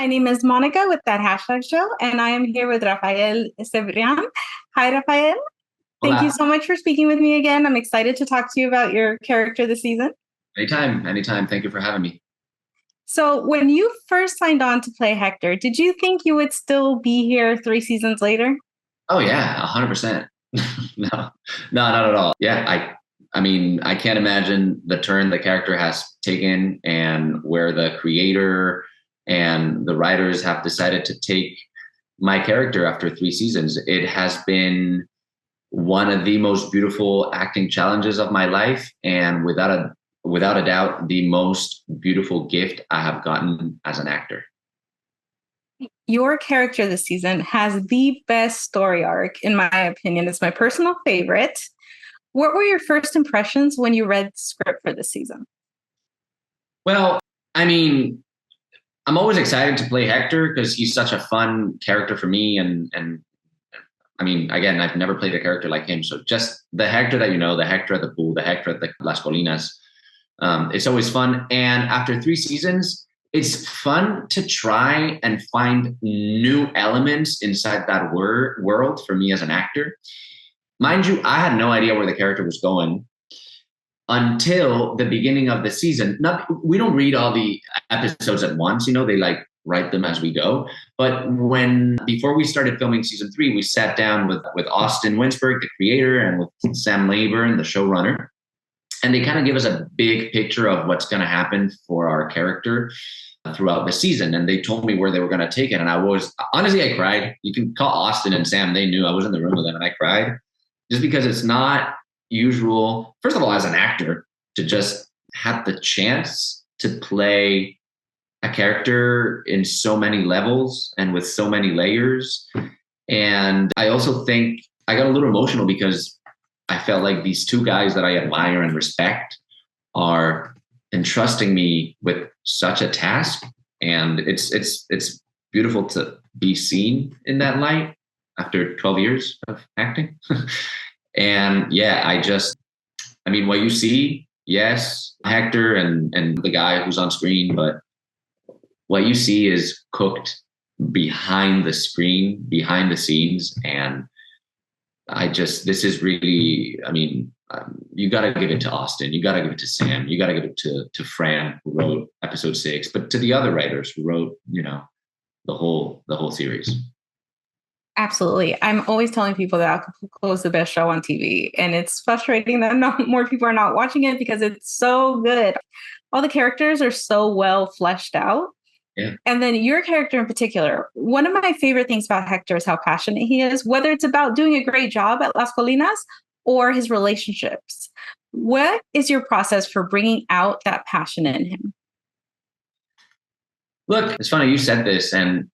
My name is Monica with that hashtag show, and I am here with Rafael Cebrián. Hi, Rafael. Thank you Hola. so much for speaking with me again. I'm excited to talk to you about your character this season. Anytime, anytime. Thank you for having me. So, when you first signed on to play Hector, did you think you would still be here 3 seasons later? Oh yeah, 100%. No, no, not at all. Yeah, I mean, I can't imagine the turn the character has taken and where the creator and the writers have decided to take my character after 3 seasons. It has been one of the most beautiful acting challenges of my life, and without a doubt, the most beautiful gift I have gotten as an actor. Your character this season has the best story arc, in my opinion. It's my personal favorite. What were your first impressions when you read the script for this season? Well, I mean, I'm always excited to play Hector because he's such a fun character for me, and I mean, again, I've never played a character like him. So just the Hector that you know, the Hector at the pool, the Hector at the Las Colinas, it's always fun. And after 3 seasons, it's fun to try and find new elements inside that world for me as an actor. Mind you, I had no idea where the character was going until the beginning of the season. Not We don't read all the episodes at once, they like write them as we go. But when before we started filming season 3, we sat down with Austin Winsberg, the creator, and with Sam Leyburn, the showrunner, and they kind of give us a big picture of what's going to happen for our character throughout the season. And they told me where they were going to take it. And I cried. You can call Austin and Sam. They knew. I was in the room with them and I cried just because it's not usual, first of all, as an actor, to just have the chance to play a character in so many levels and with so many layers. And I also think I got a little emotional because I felt like these two guys that I admire and respect are entrusting me with such a task. And it's beautiful to be seen in that light after 12 years of acting. And yeah, I mean, what you see, yes, Hector and the guy who's on screen, but what you see is cooked behind the screen, behind the scenes. And this is really, I mean, you got to give it to Austin. You got to give it to Sam. You got to give it to Fran, who wrote episode 6, but to the other writers who wrote, the whole series. Absolutely. I'm always telling people that Acapulco is the best show on TV. And it's frustrating that not more people are not watching it because it's so good. All the characters are so well fleshed out. Yeah. And then your character in particular, one of my favorite things about Hector is how passionate he is, whether it's about doing a great job at Las Colinas or his relationships. What is your process for bringing out that passion in him? Look, it's funny you said this, and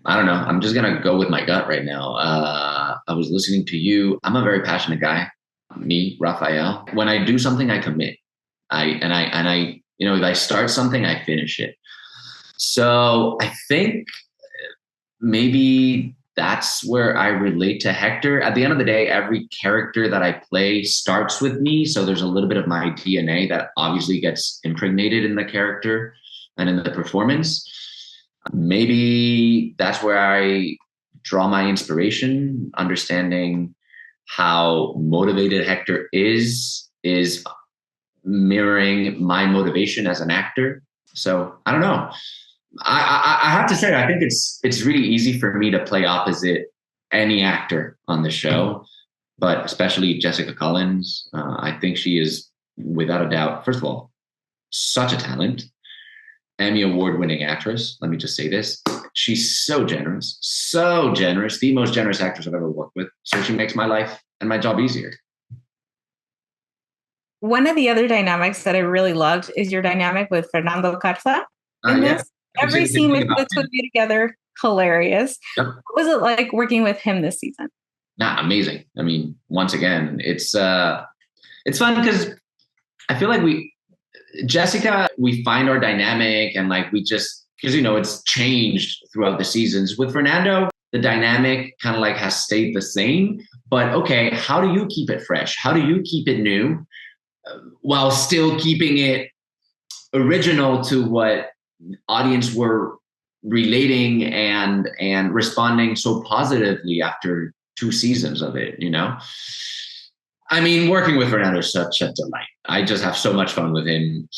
I don't know. I'm just gonna go with my gut right now. I was listening to you. I'm a very passionate guy. Me, Rafael. When I do something, I commit. If I start something, I finish it. So I think maybe that's where I relate to Hector. At the end of the day, every character that I play starts with me. So there's a little bit of my DNA that obviously gets impregnated in the character and in the performance. Maybe that's where I draw my inspiration, understanding how motivated Hector is mirroring my motivation as an actor. So I don't know. I have to say, I think it's really easy for me to play opposite any actor on the show, but especially Jessica Collins. I think she is, without a doubt, first of all, such a talent. Emmy award-winning actress. Let me just say this. She's so generous, the most generous actress I've ever worked with. So she makes my life and my job easier. One of the other dynamics that I really loved is your dynamic with Fernando Carza in Yeah. this. Every scene with the two of you together, hilarious. Yep. What was it like working with him this season? Amazing. I mean, once again, it's fun because I feel like Jessica, we find our dynamic and like because it's changed throughout the seasons. With Fernando, the dynamic kind of like has stayed the same, but okay, how do you keep it fresh? How do you keep it new while still keeping it original to what audience were relating and responding so positively after 2 seasons of it, you know? I mean, working with Fernando is such a delight. I just have so much fun with him.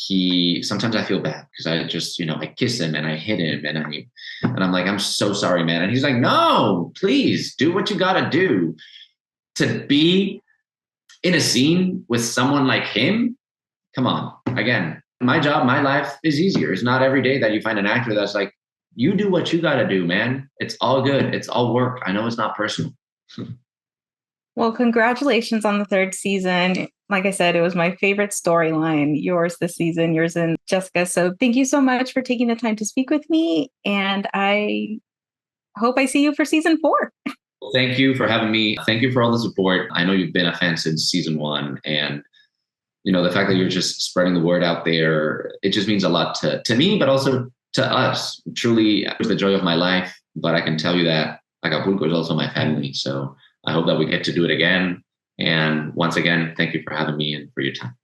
Sometimes I feel bad because I just, I kiss him and I hit him and I'm like, I'm so sorry, man. And he's like, no, please do what you gotta do. To be in a scene with someone like him, come on. Again, my job, my life is easier. It's not every day that you find an actor that's like, you do what you gotta do, man. It's all good. It's all work. I know it's not personal. Well, congratulations on the third season. Like I said, it was my favorite storyline, yours this season, yours and Jessica. So thank you so much for taking the time to speak with me. And I hope I see you for season 4. Thank you for having me. Thank you for all the support. I know you've been a fan since season 1. And, the fact that you're just spreading the word out there, it just means a lot to me, but also to us. Truly, it was the joy of my life. But I can tell you that Acapulco is also my family. So I hope that we get to do it again. And once again, thank you for having me and for your time.